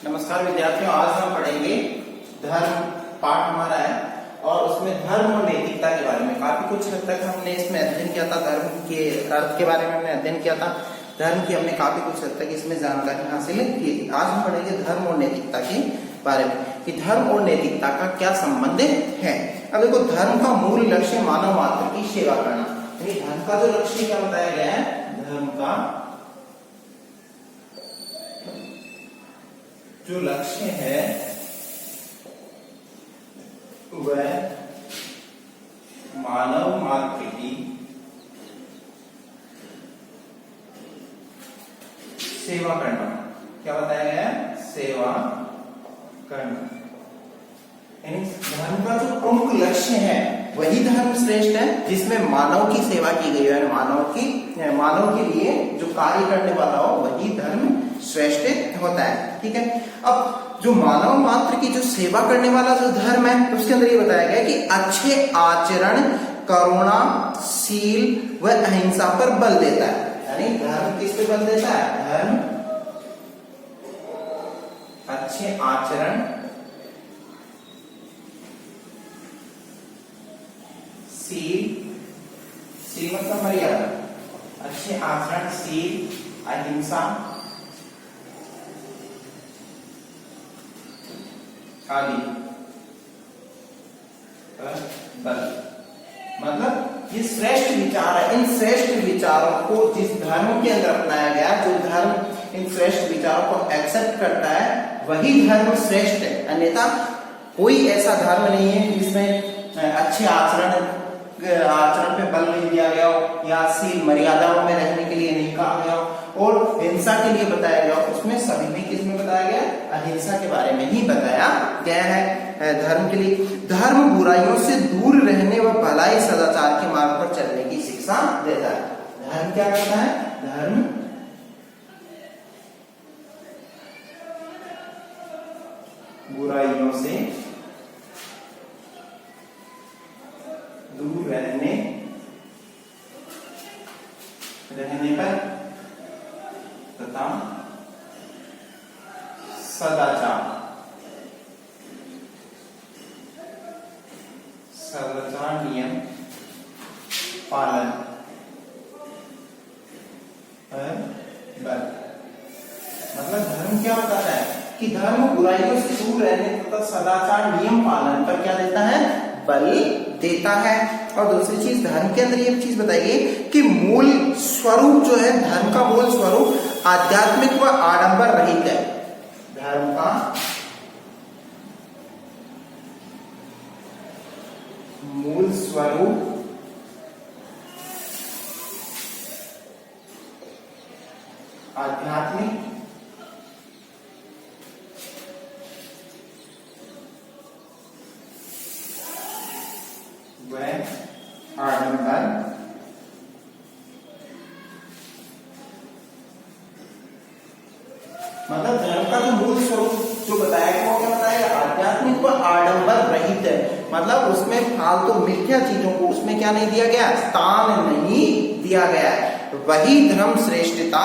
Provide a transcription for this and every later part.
नमस्कार विद्यार्थियों, आज हम पढ़ेंगे धर्म पाठ हमारा है और उसमें धर्म और नैतिकता के बारे में काफी कुछ हद तक हमने इसमें अध्ययन किया था। धर्म के अर्थ के बारे में हमने अध्ययन किया था। धर्म की हमने काफी कुछ हद तक इसमें जानकारी हासिल की थी। आज हम पढ़ेंगे धर्म और नैतिकता के बारे में कि धर्म और नैतिकता का क्या संबंध है। अब देखो, धर्म का मूल लक्ष्य मानव मात्र की सेवा करना। यानी धर्म का जो लक्ष्य क्या बताया गया है, धर्म का जो लक्ष्य है वह मानव मात्र की सेवा करना। क्या बताया गया है? सेवा करना। यानी धर्म का जो प्रमुख लक्ष्य है वही धर्म श्रेष्ठ है, जिसमें मानव की सेवा की गई है। मानव के लिए जो कार्य करने वाला हो वही धर्म श्रेष्ठ होता है। ठीक है। अब जो मानव मात्र की जो सेवा करने वाला जो धर्म है, उसके अंदर ये बताया गया कि अच्छे आचरण, करुणा, शील व अहिंसा पर बल देता है। यानी धर्म किस पे बल देता है? धर्म अच्छे आचरण, शील मतलब मर्यादा, अच्छे आचरण, शील, अहिंसा आदि बल। मतलब ये श्रेष्ठ विचार है। इन श्रेष्ठ विचारों को जिस धर्म के अंदर अपनाया गया, जो धर्म इन श्रेष्ठ विचारों को एक्सेप्ट करता है वही धर्म श्रेष्ठ है। अन्यथा कोई ऐसा धर्म नहीं है जिसमें अच्छे आचरण पे बल नहीं दिया गया हो, या शील मर्यादाओं में रहने के लिए नहीं कहा गया हो, और हिंसा के लिए बताया गया हो। उसमें सभी में किसमें बताया गया? अहिंसा के बारे में ही बताया गया है। धर्म के लिए धर्म बुराइयों से दूर रहने व भलाई सदाचार के मार्ग पर चलने की शिक्षा देता है। धर्म क्या करता है? धर्म बुराइयों से दूर रहने पर तथा सदाचार नियम पालन पर बल। मतलब धर्म क्या बताता है कि धर्म बुराइयों से दूर रहने तथा सदाचार नियम पालन पर क्या देता है? बल देता है। और दूसरी चीज, धर्म के अंदर ये चीज बताइए कि मूल स्वरूप जो है, धर्म का मूल स्वरूप आध्यात्मिक व आडंबर रहित है। धर्म का मूल स्वरूप आध्यात्मिक व आडंबर मतलब धर्म का जो मूल स्वरूप जो बताया गया वो क्या बताया? आध्यात्मिक व आडंबर रहित है। मतलब उसमें फालतू मिथ्या चीजों को उसमें क्या नहीं दिया गया? स्थान नहीं दिया गया है। वही धर्म श्रेष्ठता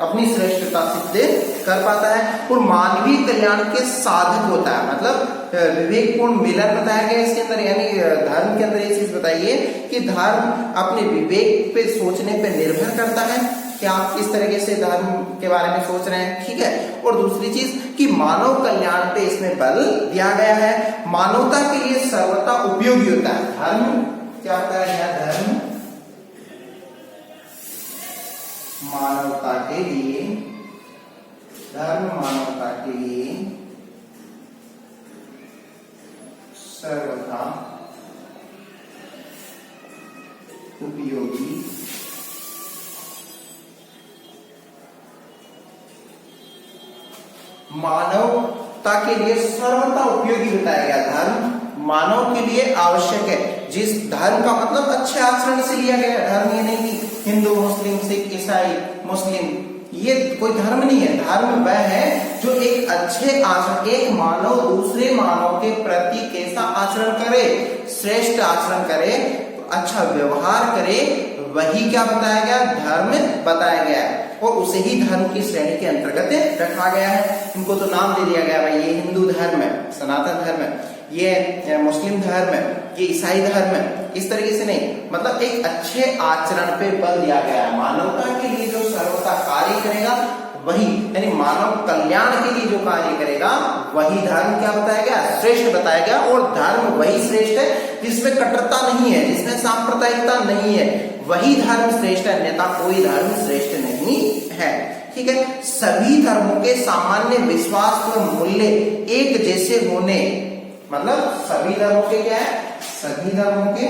अपनी श्रेष्ठता सिद्ध कर पाता है और मानवीय कल्याण के साधक होता है। मतलब विवेकपूर्ण मिलन बताया गया इसके अंदर। यानी धर्म के अंदर ये चीज बताइए कि धर्म अपने विवेक पे सोचने पे निर्भर करता है कि आप किस तरीके से धर्म के बारे में सोच रहे हैं। ठीक है। और दूसरी चीज कि मानव कल्याण पे इसमें बल दिया गया है। मानवता के लिए सर्वथा उपयोगी होता है। धर्म क्या होता है? धर्म मानवता के लिए सर्वथा उपयोगी मानवता के लिए सर्वथा उपयोगी बताया गया। धर्म मानव के लिए आवश्यक है। जिस धर्म का मतलब अच्छे आचरण से लिया गया। धर्म ये नहीं कि हिंदू, मुस्लिम, सिख, ईसाई, मुस्लिम, ये कोई धर्म नहीं है। धर्म वह है जो एक अच्छे आचरण, एक मानव दूसरे मानव के प्रति कैसा आचरण करे? श्रेष्ठ आचरण करे, अच्छा व्यवहार करे, वही क्या बताया गया, धर्म बताया गया है और उसे ही धर्म की श्रेणी के अंतर्गत रखा गया है। इनको तो नाम दे दिया गया भाई, ये हिंदू धर्म है, सनातन धर्म है, ये मुस्लिम धर्म है, ये ईसाई धर्म है, इस तरीके से नहीं, मतलब एक अच्छे आचरण पे बल दिया गया है। मानवता के लिए जो सर्वथा कार्य करेगा वही, यानी मानव कल्याण के लिए जो कार्य करेगा वही धर्म क्या बताया गया, श्रेष्ठ बताया गया। और धर्म वही श्रेष्ठ है जिसमें कट्टरता नहीं है, जिसमें सांप्रदायिकता नहीं है, वही धर्म श्रेष्ठ है, अन्यथा कोई धर्म श्रेष्ठ नहीं है। ठीक है, सभी धर्मों के सामान्य विश्वास व मूल्य एक जैसे होने, मतलब सभी धर्मों के क्या है, सभी धर्मों के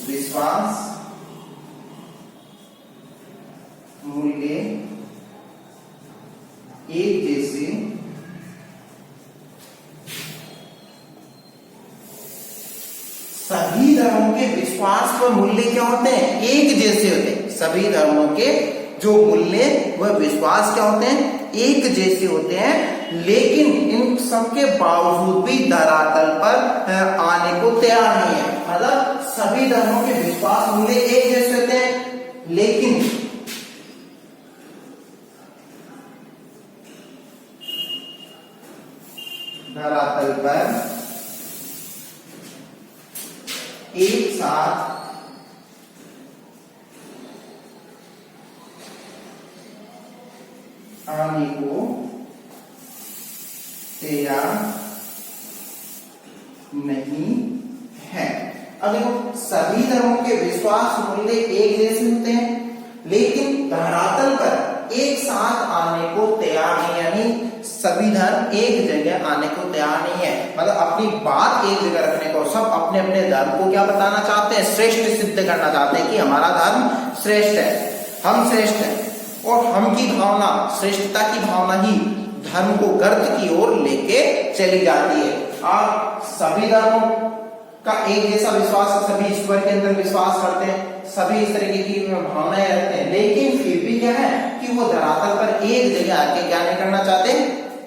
विश्वास मूल्य एक जैसे सभी धर्मों के विश्वास व मूल्य क्या होते हैं, एक जैसे होते हैं। सभी धर्मों के जो मूल्य व विश्वास क्या होते हैं, एक जैसे होते हैं, लेकिन इन सबके बावजूद भी धरातल पर आने को तैयार नहीं है। मतलब सभी धर्मों के विश्वास मूल्य एक जैसे होते हैं, लेकिन धरातल पर एक साथ आने को तैयार नहीं है। अब देखो, सभी धर्मों के विश्वास मूल्य एक जैसे होते हैं, लेकिन धरातल पर एक साथ आने को तैयार नहीं, यानी सभी धर्म एक जगह आने को तैयार नहीं है। मतलब अपनी बात एक जगह रखने को, सब अपने अपने धर्म को क्या बताना चाहते हैं, श्रेष्ठ सिद्ध करना चाहते हैं कि हमारा धर्म श्रेष्ठ है, हम श्रेष्ठ हैं, और हम की भावना, श्रेष्ठता की भावना ही धर्म को गर्त की ओर लेके चली जाती है। और सभी धर्मों का एक जैसा विश्वास, सभी ईश्वर के अंदर विश्वास करते हैं, सभी इस तरीके की भावनाएं रखते हैं, लेकिन फिर भी क्या है कि वो धरातल पर एक जगह आके क्या नहीं करना चाहते,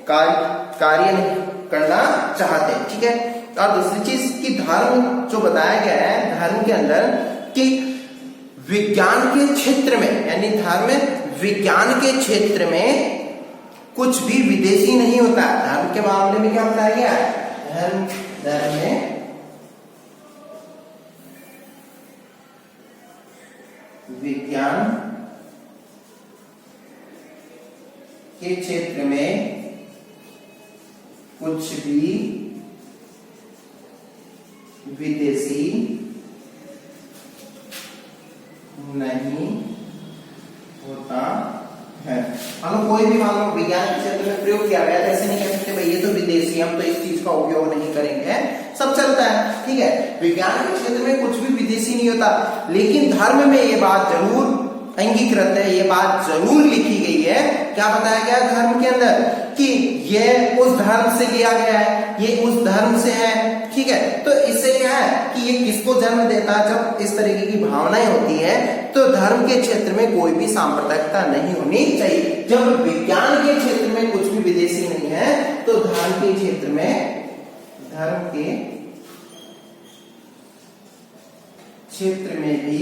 कार्य नहीं करना चाहते। ठीक है, और दूसरी चीज कि धर्म जो बताया गया है, धर्म के अंदर कि विज्ञान के क्षेत्र में, यानी धर्म विज्ञान के क्षेत्र में कुछ भी विदेशी नहीं होता। धर्म के मामले में क्या बताया गया है, धर्म में विज्ञान के क्षेत्र में कुछ भी विदेशी नहीं होता है। हम कोई भी मान लो विज्ञान के क्षेत्र में प्रयोग किया गया, ऐसे नहीं कह सकते भाई ये तो विदेशी, हम तो इस चीज का उपयोग नहीं करेंगे, सब चलता है। ठीक है, विज्ञान के क्षेत्र में कुछ भी विदेशी नहीं होता, लेकिन धर्म में ये बात जरूर अंगीकृत है, ये बात जरूर लिखी गई है। क्या बताया गया धर्म के अंदर कि ये उस धर्म से लिया गया है, ये उस धर्म से है। ठीक है, तो इससे क्या है कि ये किसको जन्म देता है, जब इस तरीके की भावनाएं होती है तो धर्म के क्षेत्र में कोई भी सांप्रदायिकता नहीं होनी चाहिए। जब विज्ञान के क्षेत्र में कुछ भी विदेशी नहीं है तो धर्म के क्षेत्र में, धर्म के क्षेत्र में भी,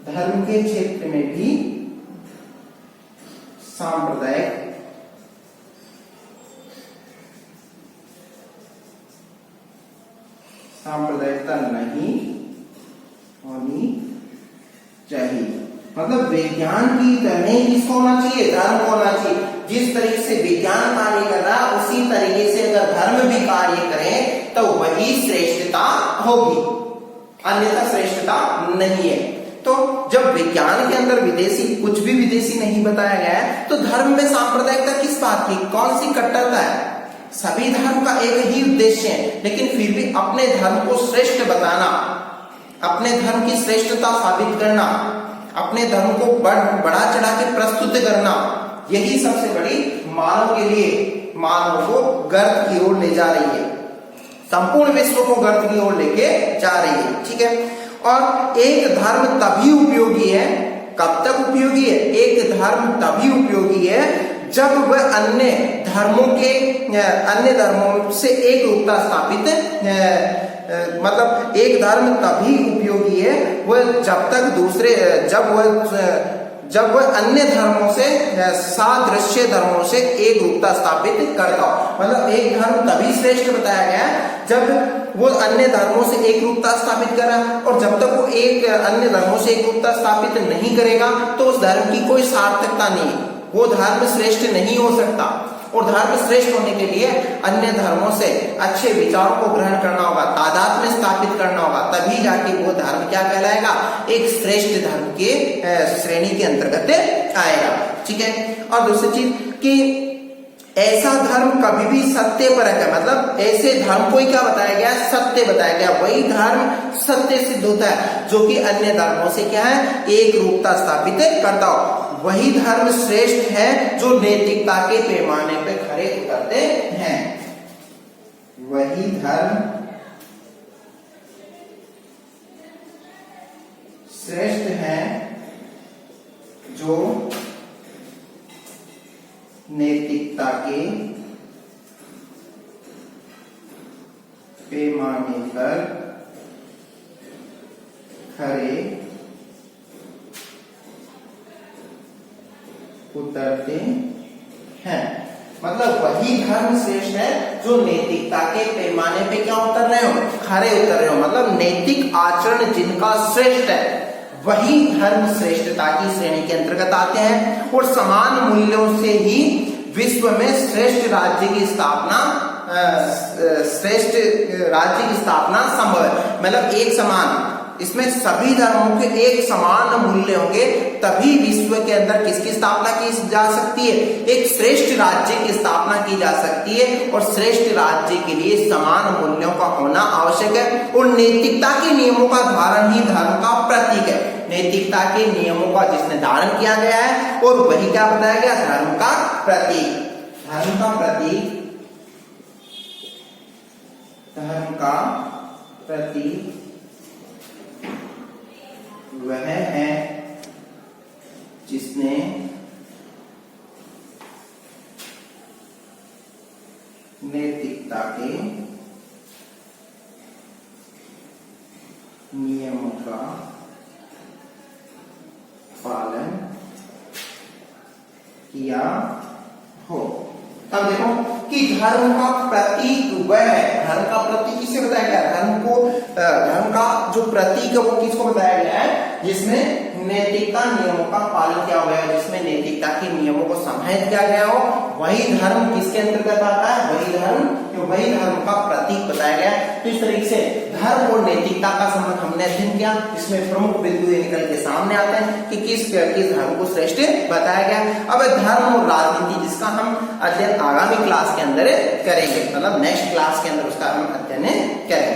धर्म के क्षेत्र में भी सांप्रदायिकता नहीं होनी चाहिए। मतलब विज्ञान की तरह ही किसको होना चाहिए, धर्म को होना चाहिए। जिस तरीके से विज्ञान कार्य कर रहा है उसी तरीके से अगर धर्म भी कार्य करे तो वही श्रेष्ठता होगी, अन्यथा श्रेष्ठता नहीं है। तो जब विज्ञान के अंदर विदेशी, कुछ भी विदेशी नहीं बताया गया है, तो धर्म में सांप्रदायिकता किस बात की, कौन सी कट्टरता है। सभी धर्म का एक ही उद्देश्य है, लेकिन फिर भी अपने धर्म को श्रेष्ठ बताना, अपने धर्म की श्रेष्ठता साबित करना, अपने धर्म को बढ़ा चढ़ा के प्रस्तुत करना, यही सबसे बड़ी मानव के लिए, मानव को गर्त की ओर ले जा रही है, संपूर्ण विश्व को गर्त की ओर लेके जा रही है। ठीक है, और एक धर्म तभी उपयोगी है, कब तक उपयोगी है, एक धर्म तभी उपयोगी है जब वह अन्य धर्मों से एक रूपता स्थापित मतलब एक धर्म तभी उपयोगी है वह जब वह अन्य धर्मों से सादृश्य धर्मों से एक रूपता स्थापित करता हो। मतलब एक धर्म तभी श्रेष्ठ बताया गया है जब वो अन्य धर्मों से एक रूपता स्थापित करा, और जब तक वो एक अन्य धर्मों से एक रूपता स्थापित नहीं करेगा तो उस धर्म की कोई सार्थकता नहीं, वो धर्म श्रेष्ठ नहीं हो सकता। और धर्म श्रेष्ठ होने के लिए अन्य धर्मों से अच्छे विचारों को ग्रहण करना होगा, तादात्म्य स्थापित करना होगा, तभी जाके वो धर्म क्या कहलाएगा, एक श्रेष्ठ धर्म के श्रेणी के अंतर्गत आएगा। ठीक है। और दूसरी चीज कि ऐसा धर्म कभी भी सत्य परक है, मतलब ऐसे धर्म को ही क्या बताया गया, सत्य बताया गया। वही धर्म सत्य सिद्ध होता है जो कि अन्य धर्मों से क्या है, एक रूपता स्थापित करता हो। वही धर्म श्रेष्ठ है जो नैतिकता के पैमाने पे खरे उतरते हैं। वही धर्म श्रेष्ठ है जो नैतिकता के पैमाने पर खरे उतरते हैं। मतलब वही धर्म श्रेष्ठ है जो नैतिकता के पैमाने पे क्या उतर रहे हो, खरे उतर रहे हो। मतलब नैतिक आचरण जिनका श्रेष्ठ है वही धर्म श्रेष्ठता की श्रेणी के अंतर्गत आते हैं, और समान मूल्यों से ही विश्व में श्रेष्ठ राज्य की स्थापना संभव है। मतलब एक समान, इसमें सभी धर्मों के एक समान मूल्य होंगे तभी विश्व के अंदर किसकी स्थापना की जा सकती है, एक श्रेष्ठ राज्य की स्थापना की जा सकती है। और श्रेष्ठ राज्य के लिए समान मूल्यों का होना आवश्यक है, और नैतिकता के नियमों का धारण ही धर्म का प्रतीक है। नैतिकता के नियमों का जिसने धारण किया गया है और वही क्या बताया गया, धर्म का प्रतीक। धर्म का प्रतीक, धर्म का प्रतीक वह है जिसने नैतिकता के नियमों का पालन किया हो। अब देखो कि धर्म का प्रतीक वह है, धर्म का प्रतीक किसे बताया गया, धर्म का जो प्रतीक है वो किसको बताया गया है, जिसमें नैतिकता नियमों का पालन किया गया है, जिसमें नैतिकता के नियमों को समाहित किया गया हो, वही धर्म किसके अंतर्गत आता है, वही धर्म का प्रतीक बताया गया है। तो इस तरीके से धर्म और नैतिकता का संबंध हमने अध्ययन किया। इसमें प्रमुख बिंदु ये निकल के सामने आते हैं कि किस धर्म को श्रेष्ठ बताया गया। अब धर्म और राजनीति जिसका हम अध्ययन आगामी क्लास के अंदर करेंगे, मतलब नेक्स्ट क्लास के अंदर उसका हम अध्ययन करेंगे।